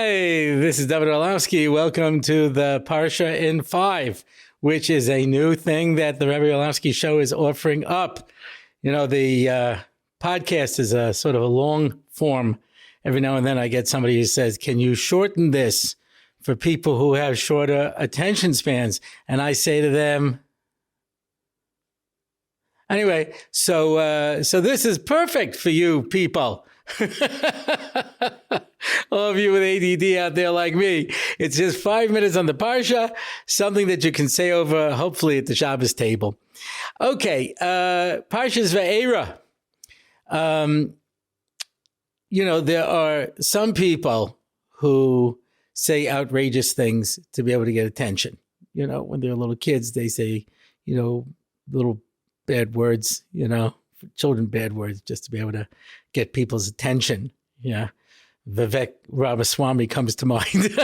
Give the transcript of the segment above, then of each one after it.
Hi, this is David Orlofsky. Welcome to the Parsha in 5, which is a new thing that the Rabbi Orlofsky show is offering up. You know, the podcast is a sort of a long form. Every now and then I get somebody who says, can you shorten this for people who have shorter attention spans? And I say to them, anyway, so this is perfect for you people. All of you with ADD out there like me. It's just 5 minutes on the Parsha, something that you can say over, hopefully, at the Shabbos table. Okay, Parsha's Vayera. There are some people who say outrageous things to be able to get attention. You know, when they're little kids, they say, little bad words, children bad words just to be able to get people's attention. Yeah. Vivek Ramaswamy comes to mind.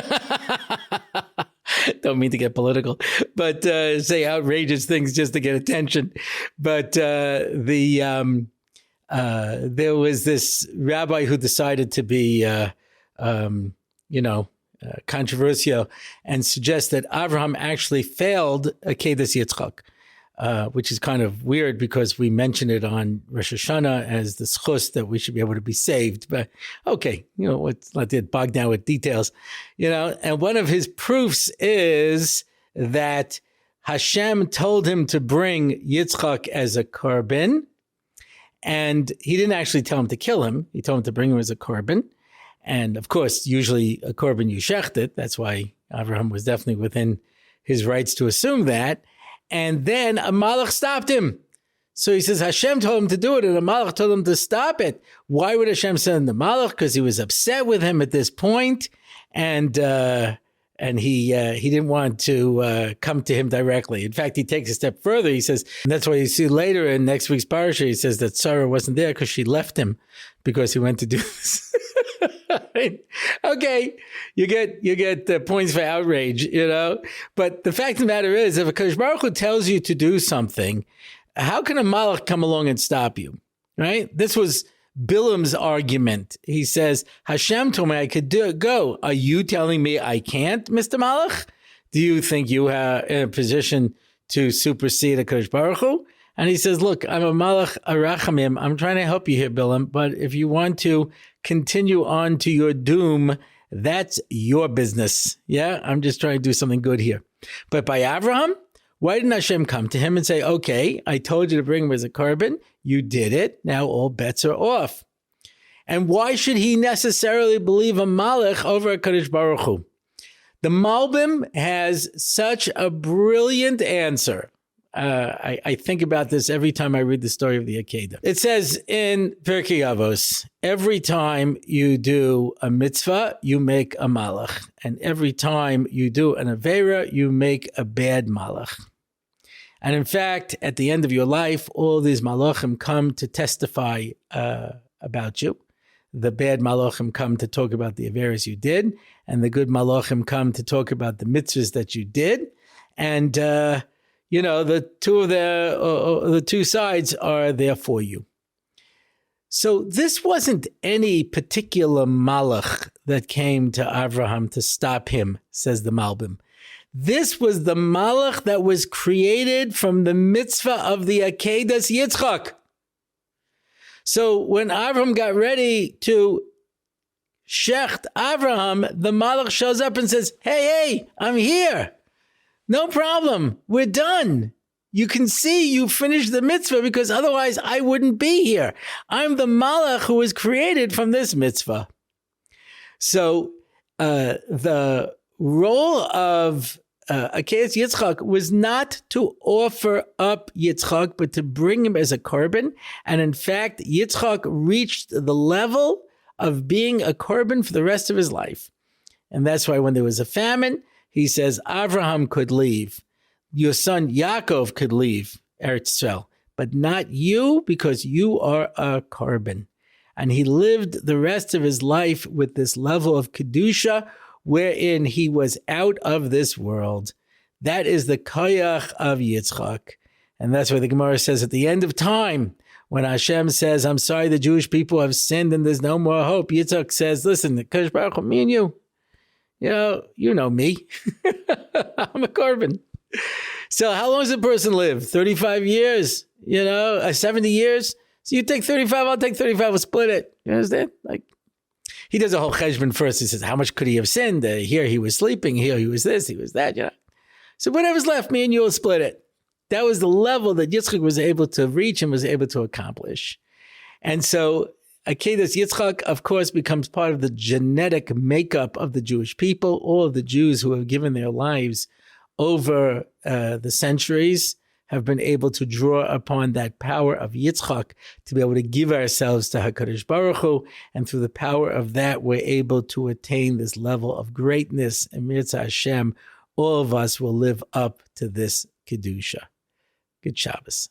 Don't mean to get political, but say outrageous things just to get attention. But there was this rabbi who decided to be, controversial and suggest that Avraham actually failed Akedas Yitzchak. Which is kind of weird because we mention it on Rosh Hashanah as the schus that we should be able to be saved. But okay, let's not get bogged down with details. And one of his proofs is that Hashem told him to bring Yitzchak as a korban, and he didn't actually tell him to kill him. He told him to bring him as a korban. And of course, usually a korban you shecht it. That's why Avraham was definitely within his rights to assume that. And then a malach stopped him. So he says Hashem told him to do it, and a malach told him to stop it. Why would Hashem send the malach? Because he was upset with him at this point, and he didn't want to come to him directly. In fact, he takes a step further. He says, and that's why you see later in next week's parasha, he says that Sarah wasn't there because she left him because he went to do this. Okay, you get points for outrage, But the fact of the matter is, if a Kadosh Baruch Hu tells you to do something, how can a malach come along and stop you, right? This was Bilam's argument. He says, Hashem told me I could go. Are you telling me I can't, Mr. Malach? Do you think you are in a position to supersede a Kadosh Baruch Hu? And he says, look, I'm a malach arachamim. I'm trying to help you here, Bilam, but if you want to continue on to your doom, that's your business. Yeah, I'm just trying to do something good here. But by Avraham, why didn't Hashem come to him and say, okay, I told you to bring him as a korban. You did it. Now all bets are off. And why should he necessarily believe a malach over a Kadosh Baruch Hu? The Malbim has such a brilliant answer. I think about this every time I read the story of the Akedah. It says in Pirkei Avos, every time you do a mitzvah, you make a malach. And every time you do an avera, you make a bad malach. And in fact, at the end of your life, all these malachim come to testify about you. The bad malachim come to talk about the averas you did, and the good malachim come to talk about the mitzvahs that you did. And the two sides are there for you. So this wasn't any particular malach that came to Avraham to stop him, says the Malbim. This was the malach that was created from the mitzvah of the Akedas Yitzchak. So when Avraham got ready to shecht Avraham, the malach shows up and says, hey, I'm here. No problem. We're done. You can see you finished the mitzvah because otherwise I wouldn't be here. I'm the malach who was created from this mitzvah. So the role of Akedas Yitzchak was not to offer up Yitzchak, but to bring him as a korban. And in fact, Yitzchak reached the level of being a korban for the rest of his life. And that's why when there was a famine, he says, Avraham could leave. Your son Yaakov could leave Eretz Yisrael, but not you, because you are a korban. And he lived the rest of his life with this level of Kedusha, wherein he was out of this world. That is the koyach of Yitzchak. And that's why the Gemara says at the end of time, when Hashem says, I'm sorry, the Jewish people have sinned and there's no more hope, Yitzchak says, listen, Kadosh Baruch Hu, me and you, You know me. I'm a korban. So how long does a person live? 35 years, 70 years. So you take 35, I'll take 35, we'll split it. You understand? Like, he does a whole cheshbon first. He says, how much could he have sinned? Here he was sleeping. Here he was this, he was that, So whatever's left, me and you will split it. That was the level that Yitzchak was able to reach and was able to accomplish. And so Akedas Yitzchak, of course, becomes part of the genetic makeup of the Jewish people. All of the Jews who have given their lives over the centuries have been able to draw upon that power of Yitzchak to be able to give ourselves to HaKadosh Baruch Hu. And through the power of that, we're able to attain this level of greatness. And Mirza Hashem, all of us will live up to this Kedusha. Good Shabbos.